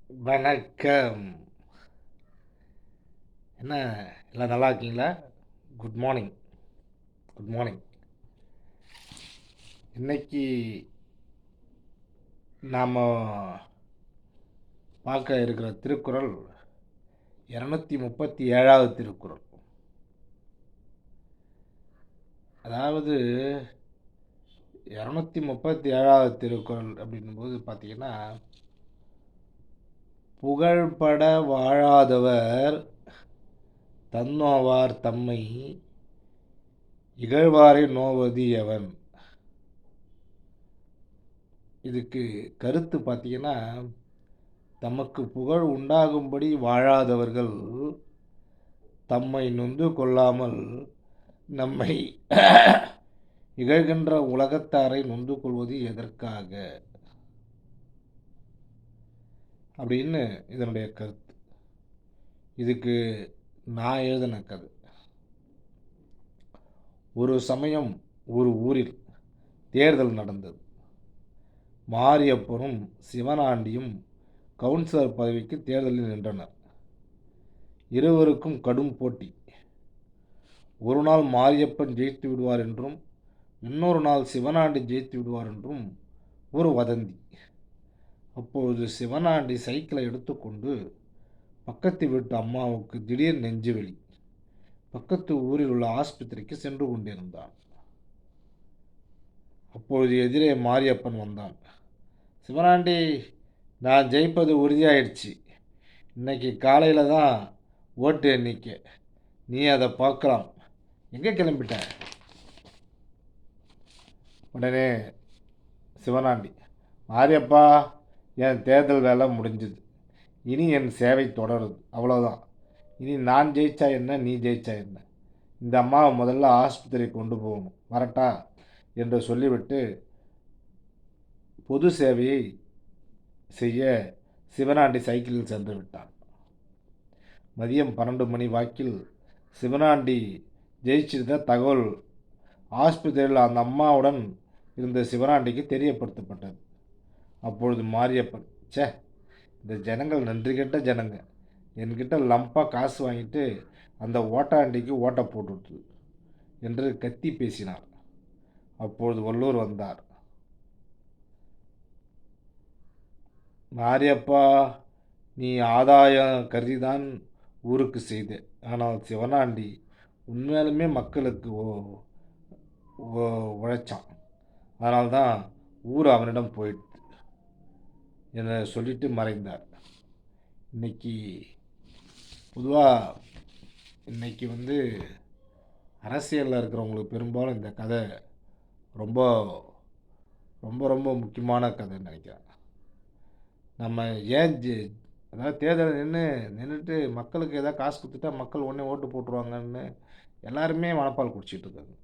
வணக்கம். என்ன எல்லாம் நல்லா இருக்கீங்களா? Good morning, good morning. இன்னைக்கு நாம் பார்க்க இருக்கிற திருக்குறள் 237வது திருக்குறள். அதாவது 237வது திருக்குறள் அப்படின்னும்போது பார்த்தீங்கன்னா, புகழ்பட வாழாதவர் தன்னோவார் தம்மை இகழ்வாரை நோவது எவன். இதுக்கு கருத்து பார்த்தீங்கன்னா, தமக்கு புகழ் உண்டாகும்படி வாழாதவர்கள் தம்மை நொந்து கொள்ளாமல் நம்மை இகழ்கின்ற உலகத்தாரை நொந்து கொள்வது எதற்காக அப்படின்னு இதனுடைய கருத்து. இதுக்கு நான் எழுதின கதை. ஒரு சமயம் ஒரு ஊரில் தேர்தல் நடந்தது. மாரியப்பனும் சிவனாண்டியும் கவுன்சிலர் பதவிக்கு தேர்தலில் நின்றனர். இருவருக்கும் கடும் போட்டி. ஒரு நாள் மாரியப்பன் ஜெயித்து விடுவார் என்றும் இன்னொரு நாள் சிவனாண்டி ஜெயித்து விடுவார் என்றும் ஒரு வதந்தி. அப்பொழுது சிவனாண்டி சைக்கிளை எடுத்துக்கொண்டு பக்கத்து வீட்டு அம்மாவுக்கு திடீர் நெஞ்சுவலி, பக்கத்து ஊரில் உள்ள ஆஸ்பத்திரிக்கு சென்று கொண்டிருந்தான். அப்பொழுது எதிரே மாரியப்பன் வந்தான். சிவனாண்டி, நான் ஜெயிப்பது உறுதியாயிடுச்சு. இன்னைக்கு காலையில் தான் ஓட்டு எண்ணிக்கை, நீ அதை பார்க்கலாம். எங்கே கிளம்பிட்ட? உடனே சிவனாண்டி, மாரியப்பா, என் தேர்தல் வேலை முடிஞ்சுது. இனி என் சேவை தொடருது, அவ்வளோதான். இனி நான் ஜெயிச்சா என்ன, நீ ஜெயிச்சா என்ன? இந்த அம்மாவை முதல்ல ஆஸ்பத்திரி கொண்டு போகணும், வரட்டா என்று சொல்லிவிட்டு பொது சேவையை செய்ய சிவனாண்டி சைக்கிளில் சென்று விட்டான். மதியம் 12 மணி வாக்கில் சிவனாண்டி ஜெயிச்சிருந்த தகவல் ஆஸ்பத்திரியில் அந்த அம்மாவுடன் இருந்த சிவனாண்டிக்கு தெரியப்படுத்தப்பட்டது. அப்பொழுது மாரியப்பன், சே, இந்த ஜனங்கள் நன்றி கெட்ட ஜனங்க, என்கிட்ட லம்பாக காசு வாங்கிட்டு அந்த ஓட்டாண்டிக்கு ஓட்டை போட்டுட்டு என்று கத்தி பேசினார். அப்பொழுது வல்லூர் வந்தார். மாரியப்பா, நீ ஆதாயம் கருதிதான் ஊருக்கு செய்த. ஆனால் சிவனாண்டி உண்மையாலுமே மக்களுக்கு உழைச்சான். அதனால்தான் ஊர் அவனிடம் போயிடுது என சொல்லிட்டு மறைந்தார். இன்னைக்கு பொதுவாக இன்னைக்கு அரசியலில் இருக்கிறவங்களுக்கு பெரும்பாலும் இந்த கதை ரொம்ப ரொம்ப ரொம்ப முக்கியமான கதைன்னு நினைக்கிறேன். நம்ம ஏன் அதாவது தேர்தல் நின்றுட்டு மக்களுக்கு எதாவது காசு கொடுத்துட்டா மக்கள் உடனே ஓட்டு போட்டுருவாங்கன்னு எல்லாருமே மனப்பால் குடிச்சிட்டு இருக்காங்க.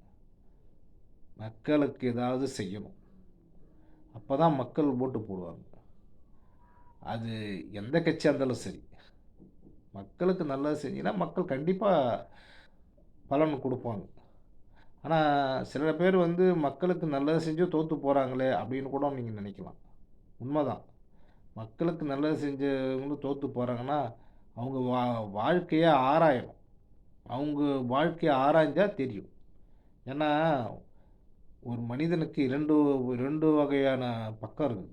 மக்களுக்கு ஏதாவது செய்யணும், அப்போ தான் மக்கள் ஓட்டு போடுவாங்க. அது எந்த கட்சியாக இருந்தாலும் சரி, மக்களுக்கு நல்லது செஞ்சிங்கன்னா மக்கள் கண்டிப்பாக பலன் கொடுப்பாங்க. ஆனால் சில பேர் மக்களுக்கு நல்லது செஞ்சு தோற்று போகிறாங்களே அப்படின்னு கூட நீங்கள் நினைக்கலாம். உண்மைதான். மக்களுக்கு நல்லது செஞ்சவங்களும் தோற்று போகிறாங்கன்னா அவங்க வாழ்க்கையை ஆராயணும். அவங்க வாழ்க்கையை ஆராய்ஞ்சால் தெரியும். ஏன்னா ஒரு மனிதனுக்கு ரெண்டு வகையான பக்கம் இருக்குது.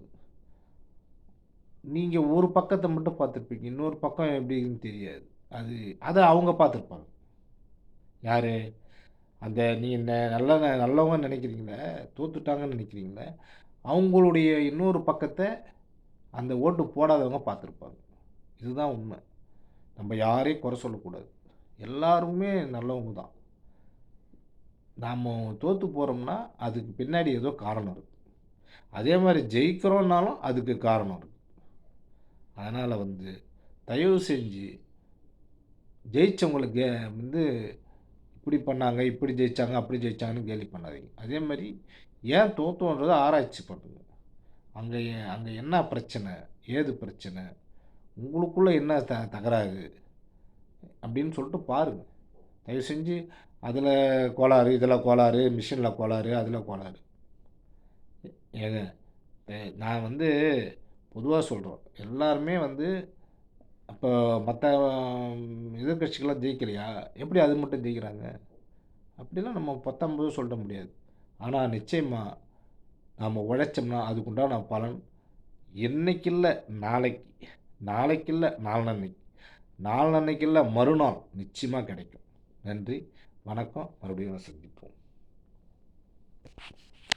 நீங்கள் ஒரு பக்கத்தை மட்டும் பார்த்துருப்பீங்க, இன்னொரு பக்கம் எப்படின்னு தெரியாது. அதை அவங்க பார்த்துருப்பாங்க. யார்? அந்த நீங்கள் நல்லவங்க நினைக்கிறீங்களே, தோத்துட்டாங்கன்னு நினைக்கிறீங்களே, அவங்களுடைய இன்னொரு பக்கத்தை அந்த ஓட்டு போடாதவங்க பார்த்துருப்பாங்க. இதுதான் உண்மை. நம்ம யாரையும் குறை சொல்லக்கூடாது. எல்லாருமே நல்லவங்க தான். நாம் தோற்று போகிறோம்னா அதுக்கு பின்னாடி ஏதோ காரணம் இருக்குது. அதே மாதிரி ஜெயிக்கிறோன்னாலும் அதுக்கு காரணம் இருக்குது. அதனால் தயவு செஞ்சு ஜெயித்தவங்களுக்கு இப்படி பண்ணாங்க, இப்படி ஜெயித்தாங்க, அப்படி ஜெயித்தாங்கன்னு கேலி பண்ணாதீங்க. அதே மாதிரி ஏன் தோற்றோன்றதை ஆராய்ச்சி பண்ணுங்க. அங்கே என்ன பிரச்சனை, ஏது பிரச்சனை, உங்களுக்குள்ளே என்ன தகராறு அப்படின்னு சொல்லிட்டு பாருங்கள். தயவு செஞ்சு அதில் கோளாறு, இதில் கோளாறு, மிஷினில் கோளாறு, அதில் கோளாறு. ஏங்க, நான் பொதுவா சொல்றோம். எல்லாருமே வந்து அப்போ மத்த எதிர்க்கட்சிகள்லாம் ஜெயிக்கலையா? எப்படி அது மட்டும் ஜெயிக்கிறாங்க? அப்படிலாம் நம்ம பொத்தாம் சொல்ல முடியாது. ஆனா நிச்சயமா நாம உழைச்சோம்னா அதுக்குண்டான பலன் இன்னைக்கு இல்ல நாளைக்கு, நாளைக்கு இல்ல நாளான்னைக்கு, நாளான்னைக்கு இல்ல மறுநாள் நிச்சயமா கிடைக்கும். நன்றி, வணக்கம். மறுபடியும் சந்திப்போம்.